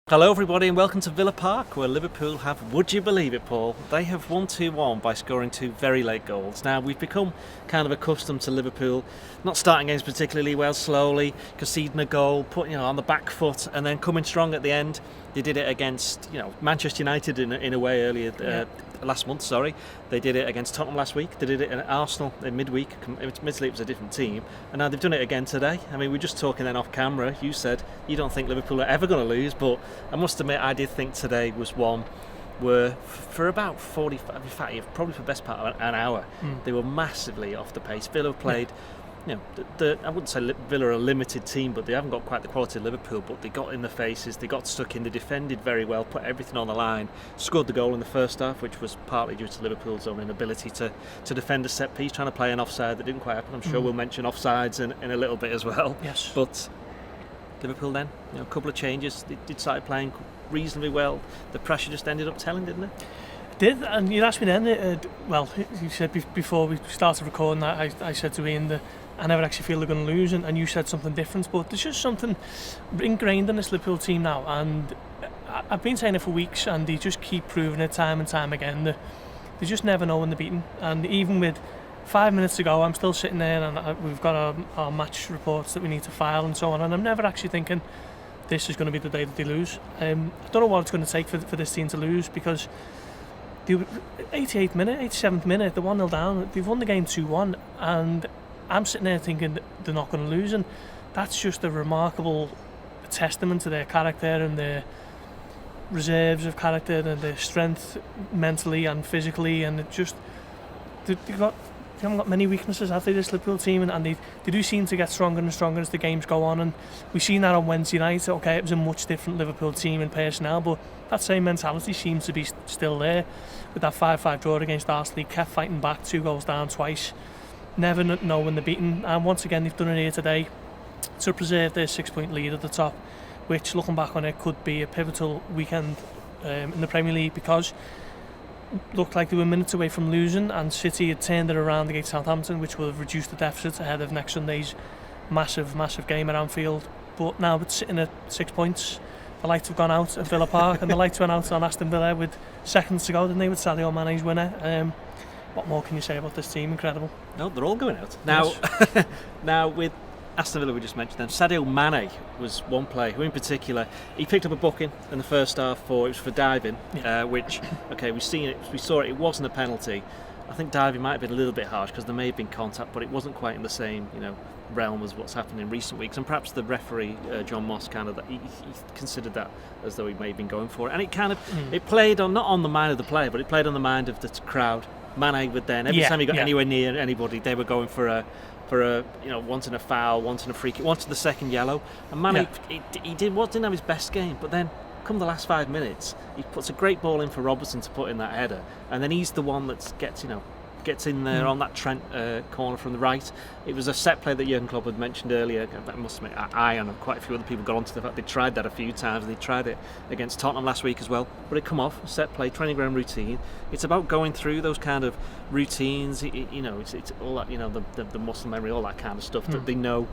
Hello everybody and welcome to Villa Park, where Liverpool have, would you believe it Paul, they have won 2-1 by scoring two very late goals. Now we've become kind of accustomed to Liverpool not starting games particularly well, slowly conceding a goal, putting on the back foot and then coming strong at the end. They did it against Manchester United in a way earlier last month. They did it against Tottenham last week. They did it at Arsenal in midweek. Admittedly, it was a different team, and now they've done it again today. I mean, we were just talking then off camera. You said you don't think Liverpool are ever going to lose, but I must admit I did think today was one where for about 45, in fact, probably for the best part of an hour, they were massively off the pace. Villa played. I wouldn't say Villa are a limited team, but they haven't got quite the quality of Liverpool, but they got in the faces, they got stuck in, they defended very well, put everything on the line, scored the goal in the first half, which was partly due to Liverpool's own inability to defend a set piece, trying to play an offside that didn't quite happen. I'm sure we'll mention offsides in a little bit as well. Yes. But Liverpool then, a couple of changes, they started playing reasonably well. The pressure just ended up telling, didn't it? Did, and you asked me then, you said before we started recording that I said to Ian that I never actually feel they're going to lose, and you said something different, but there's just something ingrained in this Liverpool team now, and I've been saying it for weeks, and they just keep proving it time and time again that they just never know when they're beaten. And even with 5 minutes to go, I'm still sitting there and we've got our match reports that we need to file and so on, and I'm never actually thinking this is going to be the day that they lose. I don't know what it's going to take for this team to lose, because the 88th minute, 87th minute, they're 1-0 down, they've won the game 2-1, and I'm sitting there thinking that they're not going to lose, and that's just a remarkable testament to their character and their reserves of character and their strength mentally and physically, and it just they haven't got many weaknesses, have they, this Liverpool team, and they do seem to get stronger and stronger as the games go on, and we've seen that on Wednesday night. Okay, it was a much different Liverpool team in personnel, but that same mentality seems to be still there. With that 5-5 draw against Arsenal, they kept fighting back, 2 goals down twice, never know when they're beaten, and once again they've done it here today to preserve their 6-point lead at the top, which, looking back on it, could be a pivotal weekend in the Premier League, because looked like they were minutes away from losing, and City had turned it around against Southampton, which will have reduced the deficit ahead of next Sunday's massive game at Anfield. But now it's sitting at 6 points. The lights have gone out at Villa Park, and the lights went out on Aston Villa with seconds to go, didn't they, with Sadio Mane's winner. What more can you say about this team? Incredible. No, they're all going out now. Yes. Now with Aston Villa, we just mentioned them. Sadio Mane was one player who, in particular, he picked up a booking in the first half for diving, which, okay, we saw it. It wasn't a penalty. I think diving might have been a little bit harsh because there may have been contact, but it wasn't quite in the same, realm as what's happened in recent weeks. And perhaps the referee, John Moss, kind of he considered that as though he may have been going for it, and it kind of it played on, not on the mind of the player, but it played on the mind of the crowd. Mane would then, every time he got anywhere near anybody, they were going for a wanting a foul, wanting a free kick, wanting the second yellow. And Mane, he didn't have his best game, but then come the last 5 minutes, he puts a great ball in for Robertson to put in that header, and then he's the one that gets in there on that Trent corner from the right. It was a set play that Jurgen Klopp had mentioned earlier. I must admit, I and quite a few other people got onto the fact they tried that a few times. They tried it against Tottenham last week as well, but it come off. Set play, training ground routine. It's about going through those kind of routines. It's all that, the muscle memory, all that kind of stuff, that they know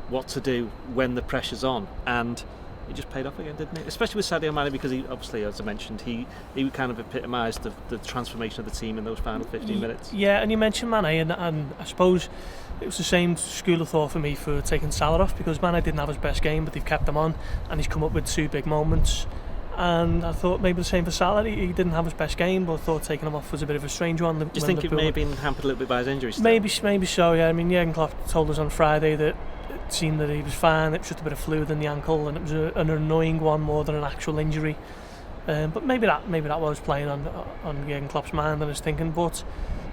what to do when the pressure's on, and it just paid off again, didn't it? Especially with Sadio Mane, because he obviously, as I mentioned, he kind of epitomised the transformation of the team in those final 15 minutes. Yeah, and you mentioned Mane, and I suppose it was the same school of thought for me for taking Salah off, because Mane didn't have his best game, but they've kept him on, and he's come up with 2 big moments. And I thought maybe the same for Salah. He didn't have his best game, but I thought taking him off was a bit of a strange one. Do you think it may have been hampered a little bit by his injury still? Maybe so, yeah. I mean, Jurgen Klopp told us on Friday that it seemed that he was fine. It was just a bit of fluid in the ankle, and it was an annoying one more than an actual injury. But maybe that was playing on Jurgen Klopp's mind and his thinking. But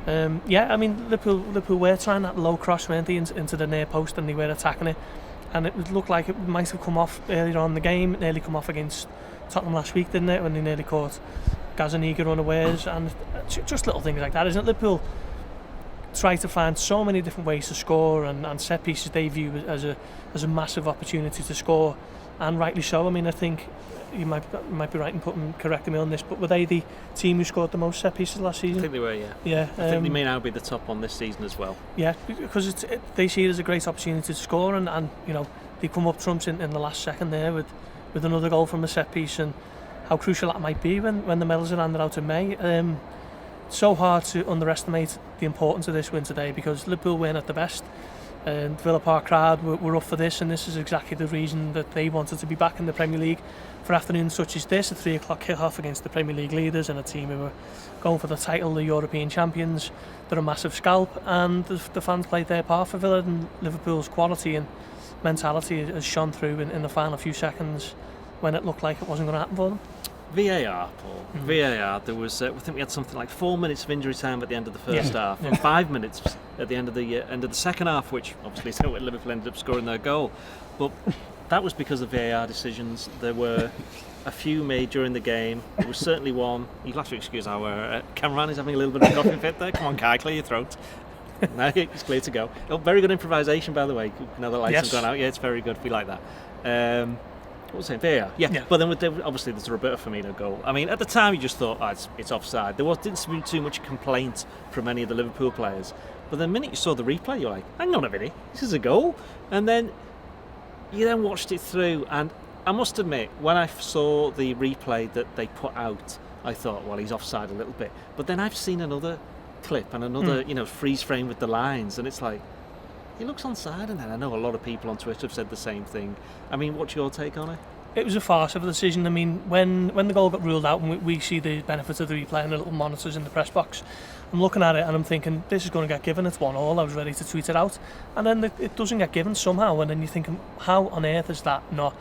I mean, Liverpool were trying that low cross, weren't they, into the near post, and they were attacking it. And it would look like it might have come off earlier on in the game. It nearly come off against Tottenham last week, didn't it, when they nearly caught Gazaniga unawares, and just little things like that, isn't it? Liverpool try to find so many different ways to score, and set pieces they view as a massive opportunity to score, and rightly so. I mean, I think you might be right in correcting me on this, but were they the team who scored the most set pieces last season? I think they were, yeah. Yeah, I think they may now be the top on this season as well. Yeah, because they see it as a great opportunity to score, and they come up trumps in the last second there with with another goal from a set piece, and how crucial that might be when the medals are handed out in May. It's so hard to underestimate the importance of this win today, because Liverpool win at the best. And Villa Park crowd were up for this, and this is exactly the reason that they wanted to be back in the Premier League for afternoons such as this, a 3 o'clock kick-off against the Premier League leaders and a team who were going for the title, the European champions. They're a massive scalp, and the fans played their part for Villa, and Liverpool's quality and mentality has shone through in the final few seconds when it looked like it wasn't going to happen for them. VAR, Paul. VAR. There was, I think we had something like 4 minutes of injury time at the end of the first half, and 5 minutes at the end of the second half, which obviously is how Liverpool ended up scoring their goal. But that was because of VAR decisions. There were a few made during the game. There was certainly one. You'll have to excuse our cameraman is having a little bit of a coughing fit there. Come on, Kai, clear your throat. No, it's clear to go. Oh, very good improvisation, by the way. Now the lights have gone out. Yeah, it's very good. We like that. What was it? VAR. Yeah. But then obviously there's a Roberto Firmino goal. I mean, at the time you just thought, it's offside. There didn't seem too much complaint from any of the Liverpool players. But the minute you saw the replay, you're like, hang on a minute, this is a goal. And then you then watched it through, and I must admit, when I saw the replay that they put out, I thought, well, he's offside a little bit. But then I've seen another clip and another, freeze frame with the lines, and it's like, he looks onside, and then I know a lot of people on Twitter have said the same thing. I mean, what's your take on it? It was a farce of a decision. I mean, when the goal got ruled out, and we see the benefits of the replay and the little monitors in the press box, I'm looking at it and I'm thinking, this is going to get given, it's 1-1, I was ready to tweet it out. And then it doesn't get given somehow, and then you're thinking, how on earth is that not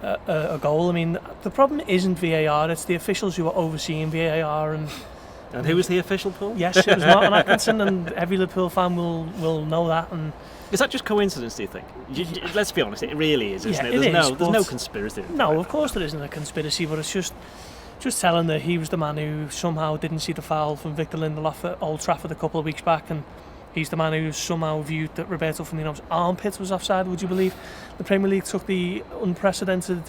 a goal? I mean, the problem isn't VAR, it's the officials who are overseeing VAR. And who was the official, Paul? Yes, it was Martin Atkinson, and every Liverpool fan will know that. And is that just coincidence, do you think? Let's be honest, it really is, isn't it? There's no conspiracy. No, of course there isn't a conspiracy, but it's just telling that he was the man who somehow didn't see the foul from Victor Lindelof at Old Trafford a couple of weeks back, and he's the man who somehow viewed that Roberto Firmino's armpit was offside. Would you believe the Premier League took the unprecedented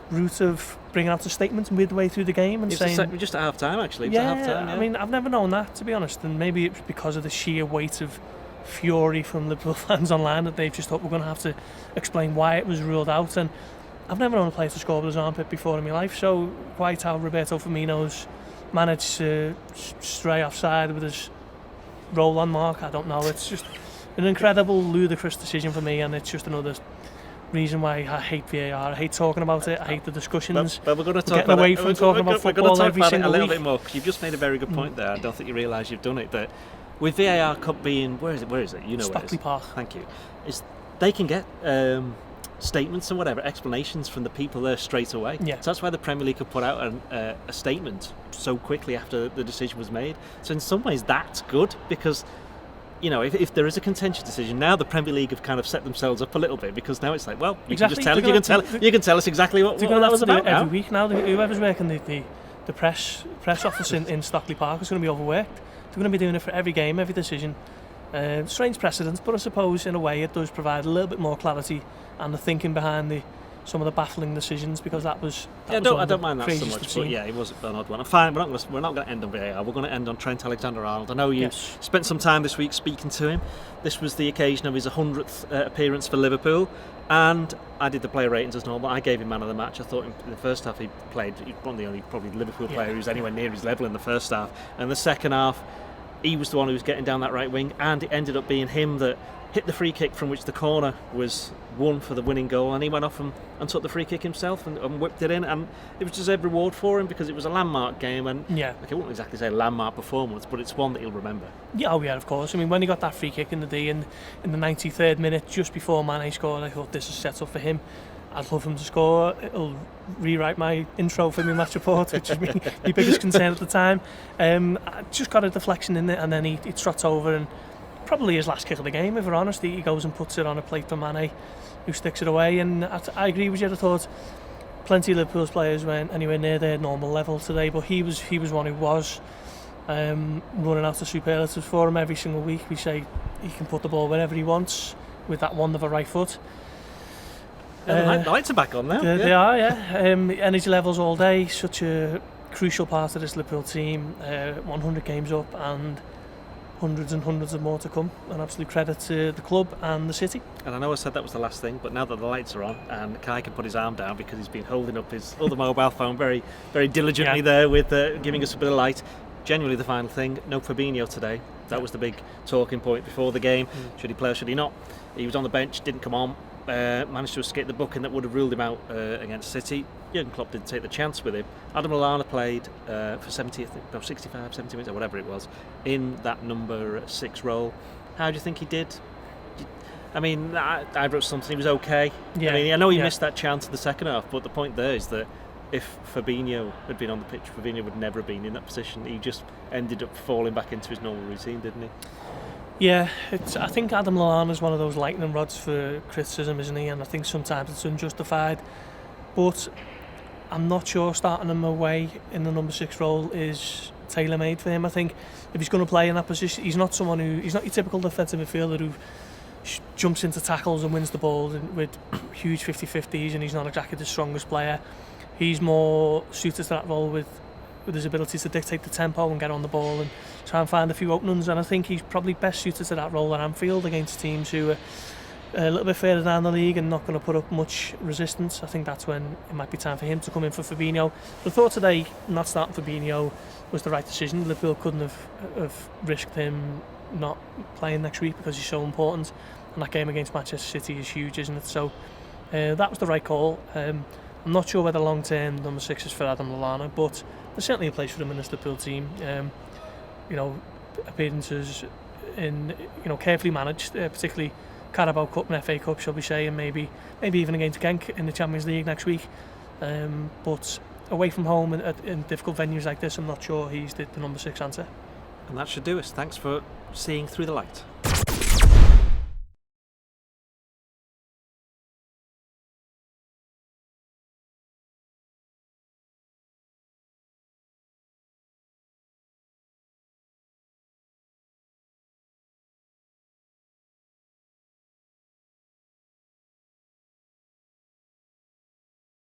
route of bringing out a statement midway through the game and saying just at half time, actually. I mean, I've never known that, to be honest, and maybe it's because of the sheer weight of fury from Liverpool fans online that they've just thought we're going to have to explain why it was ruled out. And I've never known a player to score with his armpit before in my life, so quite how Roberto Firmino's managed to stray offside with his roll-on mark, I don't know. It's just an incredible, ludicrous decision for me, and it's just another reason why I hate VAR. I hate talking about it. I hate the discussions. But we're going to talk about away from talking about football every single week. A little bit more, because you've just made a very good point there. I don't think you realise you've done it. That with VAR Cup being where is it? You know, Stockley Park. Thank you. They can get statements and whatever explanations from the people there straight away. Yeah. So that's why the Premier League could put out a statement so quickly after the decision was made. So in some ways that's good, because if there is a contentious decision, now the Premier League have kind of set themselves up a little bit, because now it's like, well, you can just tell you can tell us exactly what that was about now. Every week now, whoever's working the press office in Stockley Park is going to be overworked. They're going to be doing it for every game, every decision. Strange precedent, but I suppose in a way it does provide a little bit more clarity and the thinking behind some of the baffling decisions, because I don't mind that so much, but yeah, it was an odd one. Fine, we're not going to end on VAR. We're going to end on Trent Alexander-Arnold. I know you spent some time this week speaking to him. This was the occasion of his 100th appearance for Liverpool, and I did the player ratings as normal. I gave him man of the match. I thought in the first half he's one of the only probably Liverpool player who's anywhere near his level in the first half, and the second half he was the one who was getting down that right wing, and it ended up being him that hit the free kick from which the corner was won for the winning goal, and he went off and took the free kick himself and whipped it in, and it was deserved reward for him, because it was a landmark game, and I wouldn't exactly say a landmark performance, but it's one that he'll remember. Yeah, of course. I mean, when he got that free kick in the in the 93rd minute, just before Mane scored, I thought this is set up for him. I'd love him to score. It'll rewrite my intro for my match report, which is my biggest concern at the time. I just got a deflection in it, and then he trots over, and probably his last kick of the game, if we're honest. He goes and puts it on a plate for Mane, who sticks it away. And I agree with you. I thought plenty of Liverpool's players weren't anywhere near their normal level today, but he was one who was running out of superlatives for him every single week. We say he can put the ball wherever he wants with that wonderful right foot. The lights are back on now. They are, energy levels all day. Such a crucial part of this Liverpool team. 100 games up, and hundreds and hundreds of more to come. An absolute credit to the club and the city. And I know I said that was the last thing, but now that the lights are on and Kai can put his arm down because he's been holding up his other mobile phone very, very diligently there with giving us a bit of light. Genuinely the final thing, no Fabinho today. That was the big talking point before the game. Should he play or should he not? He was on the bench, didn't come on, managed to escape the booking that would have ruled him out against City. Jurgen Klopp didn't take the chance with him. Adam Lallana played for 65, 70 minutes or whatever it was in that number 6 role. How do you think he did? I mean, I wrote something, he was okay. Yeah. I mean, I know he missed that chance in the second half, but the point there is that if Fabinho had been on the pitch, Fabinho would never have been in that position. He just ended up falling back into his normal routine, didn't he? Yeah, I think Adam Lallana's one of those lightning rods for criticism, isn't he? And I think sometimes it's unjustified. But I'm not sure starting him away in the number 6 role is tailor-made for him. I think if he's going to play in that position, he's not your typical defensive midfielder who jumps into tackles and wins the ball with huge 50-50s, and he's not exactly the strongest player. He's more suited to that role with his ability to dictate the tempo and get on the ball and try and find a few openings, and I think he's probably best suited to that role at Anfield against teams who are a little bit further down the league and not going to put up much resistance. I think that's when it might be time for him to come in for Fabinho. But I thought today not starting Fabinho was the right decision. Liverpool couldn't have risked him not playing next week because he's so important, and that game against Manchester City is huge, isn't it? So that was the right call. I'm not sure whether long term number 6 is for Adam Lallana, but there's certainly a place for him in this Liverpool team. Appearances in carefully managed, particularly Carabao Cup and FA Cup, shall we say, and maybe even against Genk in the Champions League next week. But away from home in difficult venues like this, I'm not sure he's the number 6 answer. And that should do us. Thanks for seeing through the light.